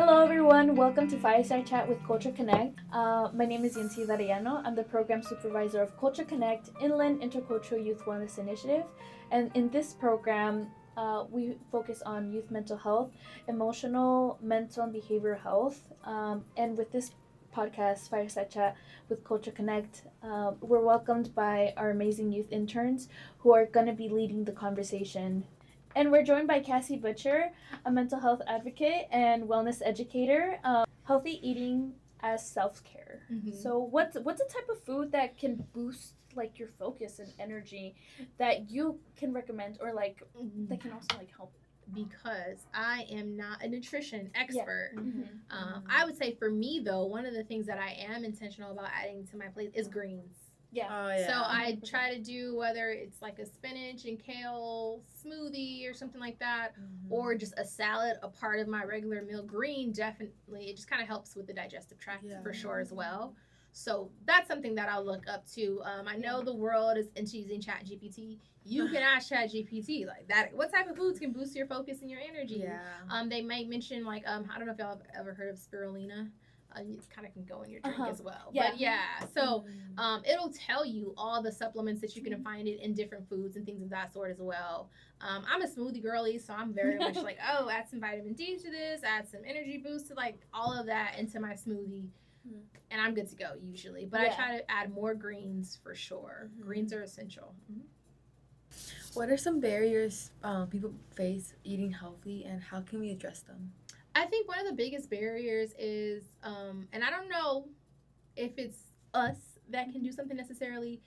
Hello, everyone. Welcome to Fireside Chat with Culture Connect. My name is Yancy Varellano. I'm the program supervisor of Culture Connect Inland Intercultural Youth Wellness Initiative. And in this program, we focus on youth mental health, emotional, mental, and behavioral health. And with this podcast, Fireside Chat with Culture Connect, we're welcomed by our amazing youth interns who are going to be leading the conversation. And we're joined by Cassie Butcher, a mental health advocate and wellness educator. Healthy eating as self-care. So what's a type of food that can boost like your focus and energy that you can recommend, or like that can also like help? Because I am not a nutrition expert. Mm-hmm. I would say for me though, one of the things that I am intentional about adding to my plate is greens. Yeah. Oh, yeah. So I try to do whether it's like a spinach and kale smoothie or something like that, or just a salad, a part of my regular meal. Green, definitely, it just kind of helps with the digestive tract for sure as well. So that's something that I'll look up to. I know the world is into using ChatGPT. You can ask ChatGPT like that. What type of foods can boost your focus and your energy? Yeah. They might mention like I don't know if y'all have ever heard of spirulina. It kind of can go in your drink as well. Yeah. But yeah, so it'll tell you all the supplements that you can find it in different foods and things of that sort as well. I'm a smoothie girly, so I'm very much like, oh, add some vitamin D to this, add some energy boost to like all of that into my smoothie. And I'm good to go usually. But I try to add more greens for sure. Greens are essential. What are some barriers people face eating healthy, and how can we address them? I think one of the biggest barriers is, and I don't know if it's us that can do something necessarily,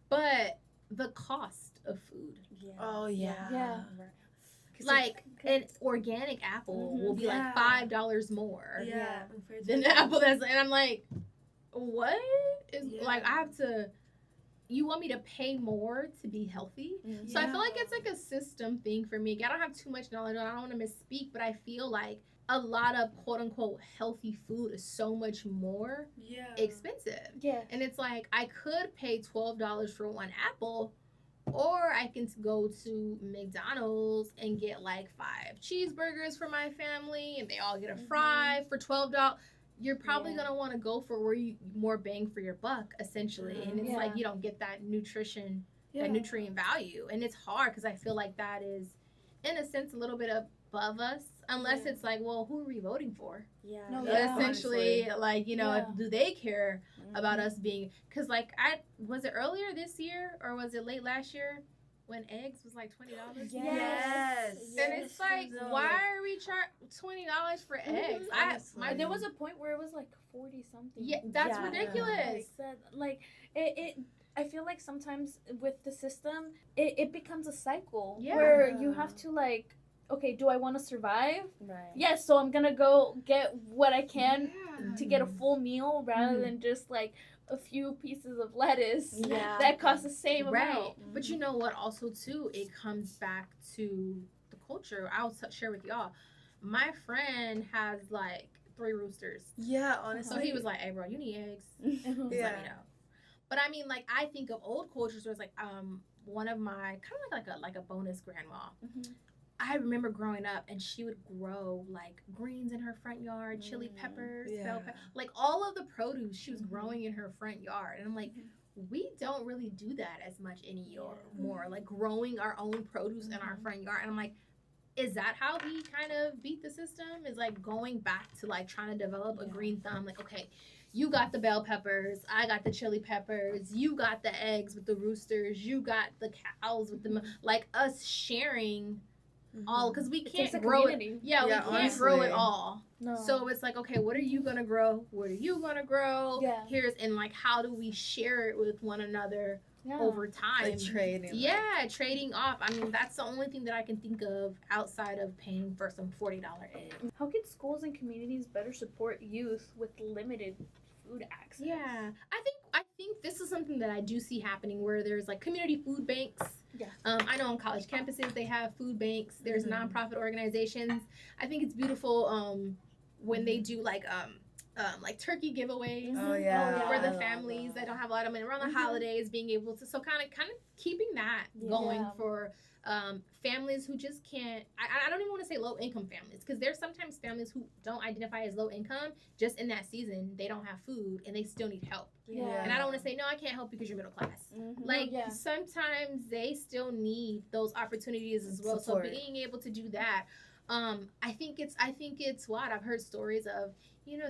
but the cost of food. Oh, yeah. Yeah. Like an organic apple will be like $5 more than the apple and I'm like, what? Like I have to. You want me to pay more to be healthy? So I feel like it's like a system thing for me. I don't have too much knowledge. I don't want to misspeak, but I feel like a lot of quote unquote healthy food is so much more expensive. Yeah. And it's like I could pay $12 for one apple, or I can go to McDonald's and get like 5 cheeseburgers for my family, and they all get a fry for $12. You're probably going to want to go for where you more bang for your buck, essentially. And it's like you don't get that nutrition, that nutrient value. And it's hard because I feel like that is, in a sense, a little bit above us. Unless it's like, well, who are we voting for? Essentially, honestly. Like, you know, do they care about us being... Because, like, was it earlier this year or was it late last year? When eggs was like $20? Yes. And it's like, why are we charging $20 for eggs? There was a point where it was like 40 something. Yeah, that's ridiculous. Like it I feel like sometimes with the system, it becomes a cycle where you have to like, okay, do I want to survive? Right. Yes, so I'm gonna go get what I can to get a full meal rather than just like a few pieces of lettuce that cost the same amount. But you know what, also too, it comes back to the culture. I'll share with y'all. My friend has like 3 roosters. Yeah, honestly. So he was like, hey bro, you need eggs. Let me know. But I mean, like, I think of old cultures where it's like one of my kind of like a bonus grandma. I remember growing up, and she would grow like greens in her front yard, chili peppers, bell pepper, like all of the produce she was growing in her front yard. And I'm like, we don't really do that as much anymore. Like growing our own produce in our front yard. And I'm like, is that how we kind of beat the system? Is like going back to like trying to develop a green thumb. Like, okay, you got the bell peppers, I got the chili peppers, you got the eggs with the roosters, you got the cows with the like us sharing. All because we can't grow it. We can't grow it all. No. So it's like, okay, what are you gonna grow? What are you gonna grow? Here's and like, how do we share it with one another over time? Like trading. Trading off. I mean, that's the only thing that I can think of outside of paying for some $40 eggs. How can schools and communities better support youth with limited food access? Yeah, I think this is something that I do see happening where there's like community food banks. I know on college campuses they have food banks. There's nonprofit organizations. I think it's beautiful when they do like like turkey giveaways. Oh yeah. For I the love families that that. don't have a lot of money around the holidays, being able to kind of keeping that going Yeah. for families who just can't. I don't even want to say low income families, because there's sometimes families who don't identify as low income. Just in that season, they don't have food and they still need help. Yeah. And I don't want to say, no, I can't help because you're middle class. Mhm. Like, Yeah. sometimes they still need those opportunities as well. Support. So being able to do that, I think it's wild. I've heard stories of,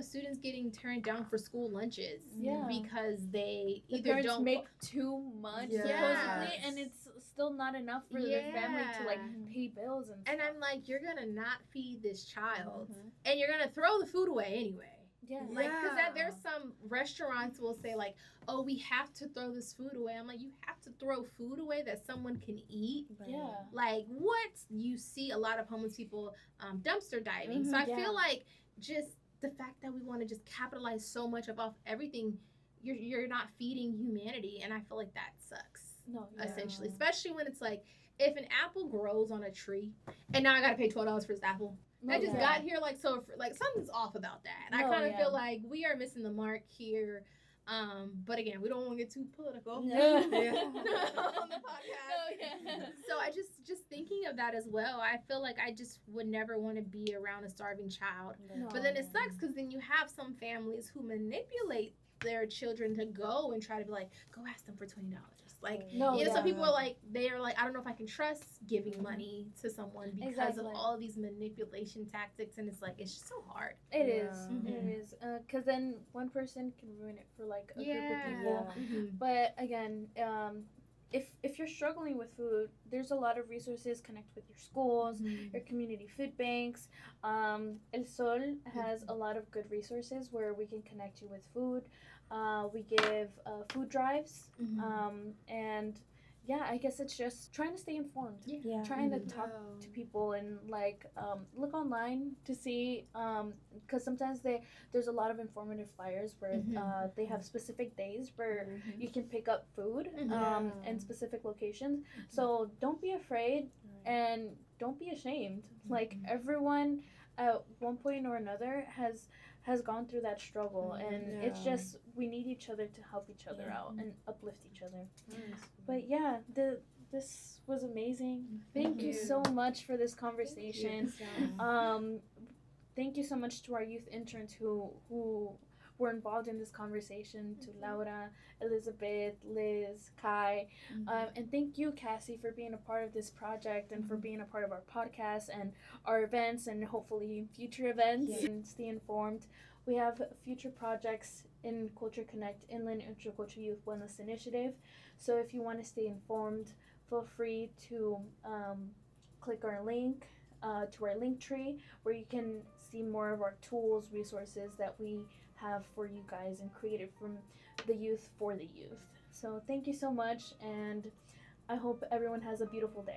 students getting turned down for school lunches. Yeah. Because they The either parents don't make too much Yes. supposedly, and it's still not enough for their family to like Yeah. pay bills and stuff. And I'm like, you're gonna not feed this child, Mhm. and you're gonna throw the food away anyway. Yeah. Like, because Yeah. there's some restaurants will say like, oh, we have to throw this food away. I'm like, you have to throw food away that someone can eat? Yeah. Like, what? You see a lot of homeless people dumpster diving. So I Yeah. feel like just the fact that we want to just capitalize so much off everything, you're not feeding humanity, and I feel like that sucks. No. Yeah. Essentially, especially when it's like, if an apple grows on a tree and now I gotta pay $12 for this apple. I just got here like something's off about that. And I No, kind of yeah. feel like we are missing the mark here. But again, we don't want to get too political Yeah. on the podcast. No, yeah. So I just thinking of that as well. I feel like I just would never want to be around a starving child. No. But then it sucks because then you have some families who manipulate their children to go and try to be like, go ask them for $20. Like, No, some yeah. people are like, I don't know if I can trust giving money to someone because Exactly. of all of these manipulation tactics, and it's like, it's just so hard. It is. Yeah. It is. Because then one person can ruin it for like a group of people. Yeah. Mm-hmm. But again, if you're struggling with food, there's a lot of resources. Connect with your schools, your community food banks. El Sol has a lot of good resources where we can connect you with food. We give food drives, and yeah, I guess it's just trying to stay informed. Yeah. Trying to talk to people and like look online to see, because sometimes there's a lot of informative flyers where they have specific days where you can pick up food in specific locations. So don't be afraid and don't be ashamed. Like, everyone at one point or another has gone through that struggle, and it's just, we need each other to help each other out and uplift each other. But yeah, this was amazing. Thank you so much for this conversation. Thank you so much to our youth interns who were involved in this conversation, to Laura, Elizabeth, Liz, Kai, and thank you, Cassie, for being a part of this project and for being a part of our podcast and our events and hopefully future events. And stay informed. We have future projects in Culture Connect Inland Intercultural Youth Wellness Initiative. So if you want to stay informed, feel free to click our link to our link tree, where you can see more of our tools, resources that we have for you guys and created from the youth for the youth. So thank you so much, and I hope everyone has a beautiful day.